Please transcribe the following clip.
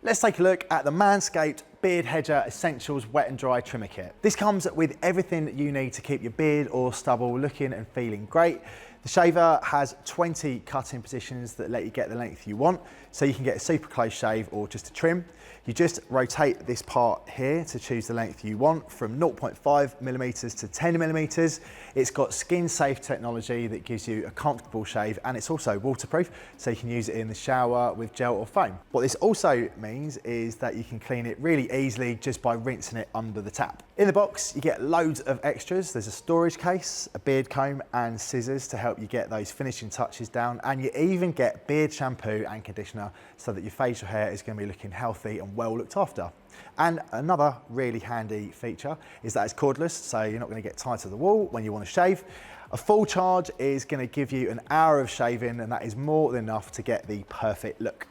Let's take a look at the MANSCAPED Beard Hedger Essentials Wet and Dry Trimmer Kit. This comes with everything that you need to keep your beard or stubble looking and feeling great. The shaver has 20 cutting positions that let you get the length you want, so you can get a super close shave or just a trim. You just rotate this part here to choose the length you want, from 0.5mm to 10mm. It's got skin safe technology that gives you a comfortable shave, and it's also waterproof, so you can use it in the shower with gel or foam. What this also means is that you can clean it really easily just by rinsing it under the tap. In the box, you get loads of extras. There's a storage case, a beard comb and scissors to help you get those finishing touches down, and you even get beard shampoo and conditioner so that your facial hair is going to be looking healthy and well looked after. And another really handy feature is that it's cordless, so you're not going to get tied to the wall when you want to shave. A full charge is going to give you an hour of shaving, and that is more than enough to get the perfect look.